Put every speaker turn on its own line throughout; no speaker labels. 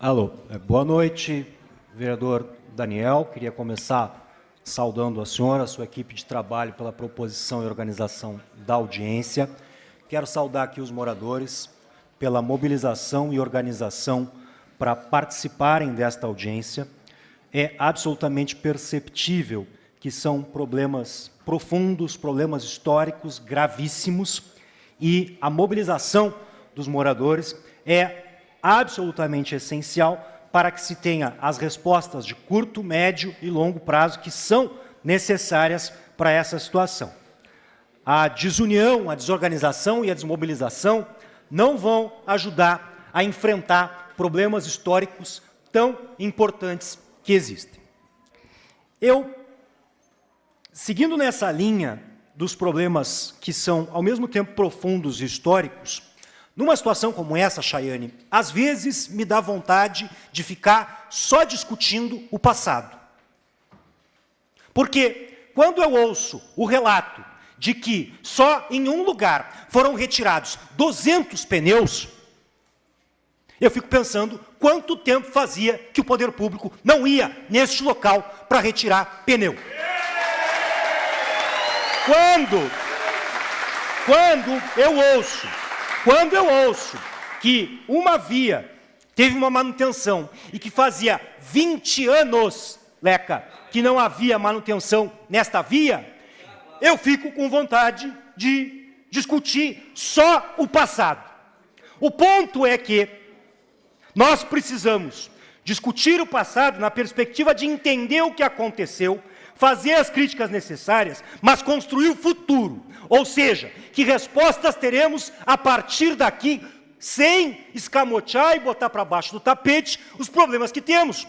Alô, boa noite, vereador Daniel. Queria começar saudando a senhora, a sua equipe de trabalho pela proposição e organização da audiência. Quero saudar aqui os moradores pela mobilização e organização para participarem desta audiência. É absolutamente perceptível que são problemas profundos, problemas históricos gravíssimos, e a mobilização dos moradores é absolutamente essencial para que se tenha as respostas de curto, médio e longo prazo que são necessárias para essa situação. A desunião, a desorganização e a desmobilização não vão ajudar a enfrentar problemas históricos tão importantes que existem. Seguindo nessa linha dos problemas que são, ao mesmo tempo, profundos e históricos, numa situação como essa, Chayane, às vezes me dá vontade de ficar só discutindo o passado. Porque quando eu ouço o relato de que só em um lugar foram retirados 200 pneus, eu fico pensando quanto tempo fazia que o poder público não ia neste local para retirar pneu. Quando eu ouço que uma via teve uma manutenção e que fazia 20 anos, Leca, que não havia manutenção nesta via, eu fico com vontade de discutir só o passado. O ponto é que nós precisamos discutir o passado na perspectiva de entender o que aconteceu, fazer as críticas necessárias, mas construir o futuro. Ou seja, que respostas teremos a partir daqui, sem escamotear e botar para baixo do tapete os problemas que temos.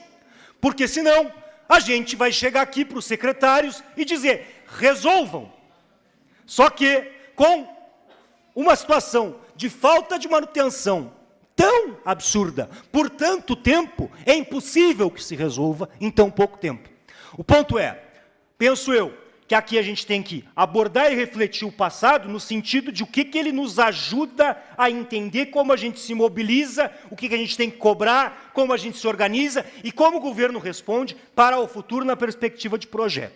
Porque senão, a gente vai chegar aqui para os secretários e dizer, resolvam. Só que, com uma situação de falta de manutenção tão absurda, por tanto tempo, é impossível que se resolva em tão pouco tempo. O ponto é, penso eu, que aqui a gente tem que abordar e refletir o passado no sentido de o que ele nos ajuda a entender como a gente se mobiliza, o que a gente tem que cobrar, como a gente se organiza e como o governo responde para o futuro na perspectiva de projeto.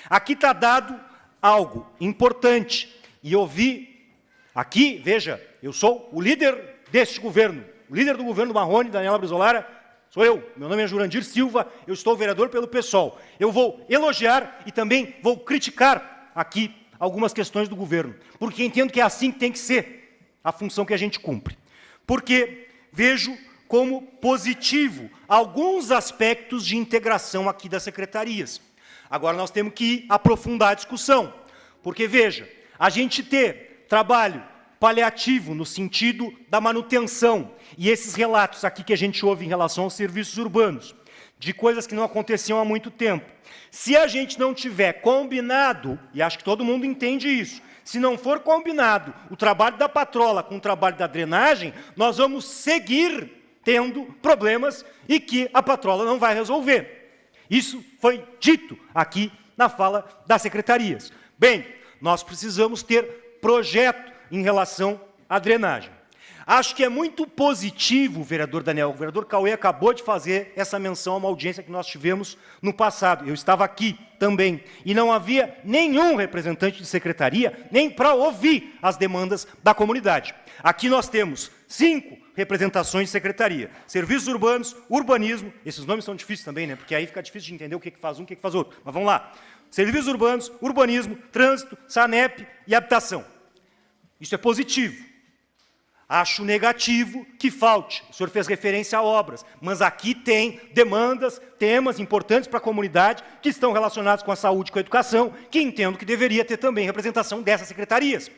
Aqui está dado algo importante, e eu vi aqui, veja, eu sou o líder deste governo, o líder do governo Marrone, Daniela Brizolara, sou eu, meu nome é Jurandir Silva, eu estou vereador pelo PSOL. Eu vou elogiar e também vou criticar aqui algumas questões do governo, porque entendo que é assim que tem que ser a função que a gente cumpre. Porque vejo como positivo alguns aspectos de integração aqui das secretarias. Agora nós temos que aprofundar a discussão, porque veja, a gente ter trabalho paliativo no sentido da manutenção, e esses relatos aqui que a gente ouve em relação aos serviços urbanos, de coisas que não aconteciam há muito tempo. Se a gente não tiver combinado, e acho que todo mundo entende isso, se não for combinado o trabalho da patrola com o trabalho da drenagem, nós vamos seguir tendo problemas e que a patrola não vai resolver. Isso foi dito aqui na fala das secretarias. Bem, nós precisamos ter projeto em relação à drenagem. Acho que é muito positivo, vereador Daniel, o vereador Cauê acabou de fazer essa menção a uma audiência que nós tivemos no passado. Eu estava aqui também, e não havia nenhum representante de secretaria, nem para ouvir as demandas da comunidade. Aqui nós temos 5 representações de secretaria. Serviços urbanos, urbanismo, esses nomes são difíceis também, né? Porque aí fica difícil de entender o que faz um, o que faz outro. Mas vamos lá. Serviços urbanos, urbanismo, trânsito, SANEP e habitação. Isso é positivo. Acho negativo que falte. O senhor fez referência a obras, mas aqui tem demandas, temas importantes para a comunidade que estão relacionados com a saúde e com a educação, que entendo que deveria ter também representação dessas secretarias.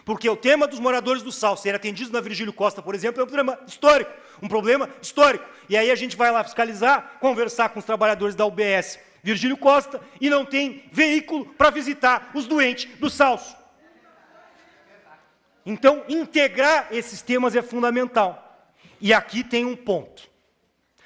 Porque o tema dos moradores do Sal ser atendidos na Virgílio Costa, por exemplo, é um problema histórico. E aí a gente vai lá fiscalizar, conversar com os trabalhadores da UBS Virgílio Costa e não tem veículo para visitar os doentes do Salso. Então, integrar esses temas é fundamental. E aqui tem um ponto.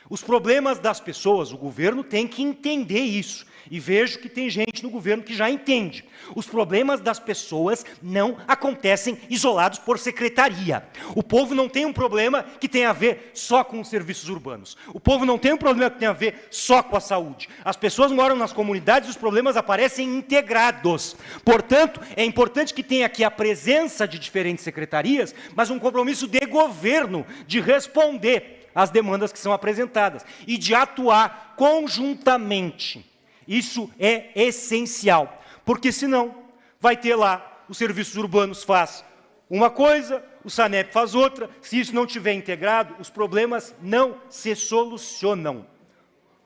Os problemas das pessoas, o governo tem que entender isso. E vejo que tem gente no governo que já entende. Os problemas das pessoas não acontecem isolados por secretaria. O povo não tem um problema que tem a ver só com os serviços urbanos. O povo não tem um problema que tem a ver só com a saúde. As pessoas moram nas comunidades e os problemas aparecem integrados. Portanto, é importante que tenha aqui a presença de diferentes secretarias, mas um compromisso de governo de responder às demandas que são apresentadas e de atuar conjuntamente. Isso é essencial, porque senão vai ter lá, os serviços urbanos faz uma coisa, o SANEP faz outra, se isso não estiver integrado, os problemas não se solucionam.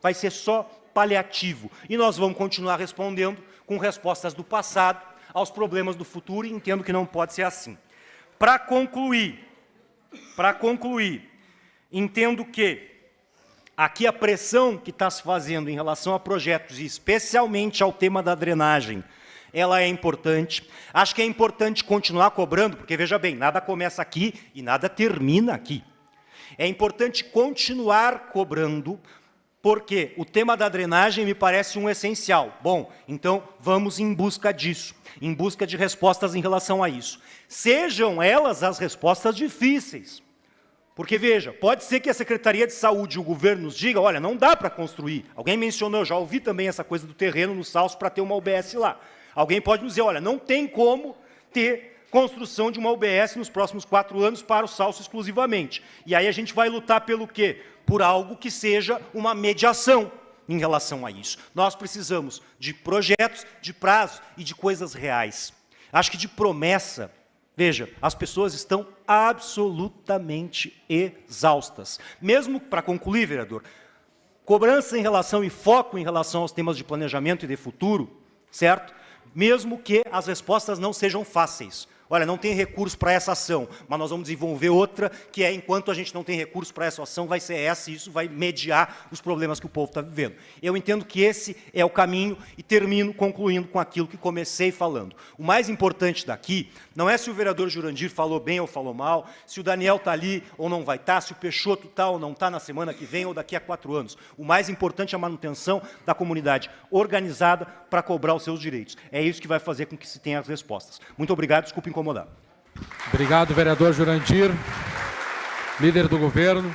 Vai ser só paliativo. E nós vamos continuar respondendo com respostas do passado aos problemas do futuro, e entendo que não pode ser assim. Para concluir, entendo que aqui a pressão que está se fazendo em relação a projetos, e especialmente ao tema da drenagem, ela é importante. Acho que é importante continuar cobrando, porque, veja bem, nada começa aqui e nada termina aqui. É importante continuar cobrando, porque o tema da drenagem me parece um essencial. Bom, então vamos em busca disso, em busca de respostas em relação a isso. Sejam elas as respostas difíceis. Porque, veja, pode ser que a Secretaria de Saúde e o governo nos diga, olha, não dá para construir. Alguém mencionou, eu já ouvi também essa coisa do terreno no Salso para ter uma UBS lá. Alguém pode nos dizer, olha, não tem como ter construção de uma UBS nos próximos 4 anos para o Salso exclusivamente. E aí a gente vai lutar pelo quê? Por algo que seja uma mediação em relação a isso. Nós precisamos de projetos, de prazos e de coisas reais. Acho que de promessa... Veja, as pessoas estão absolutamente exaustas. Mesmo, para concluir, vereador, cobrança em relação e foco em relação aos temas de planejamento e de futuro, certo? Mesmo que as respostas não sejam fáceis. Olha, não tem recurso para essa ação, mas nós vamos desenvolver outra, que é, enquanto a gente não tem recurso para essa ação, vai ser essa, e isso vai mediar os problemas que o povo está vivendo. Eu entendo que esse é o caminho, e termino concluindo com aquilo que comecei falando. O mais importante daqui não é se o vereador Jurandir falou bem ou falou mal, se o Daniel está ali ou não vai estar, se o Peixoto está ou não está na semana que vem ou daqui a 4 anos. O mais importante é a manutenção da comunidade organizada para cobrar os seus direitos. É isso que vai fazer com que se tenha as respostas. Muito obrigado, desculpe incomodar.
Obrigado, vereador Jurandir, líder do governo.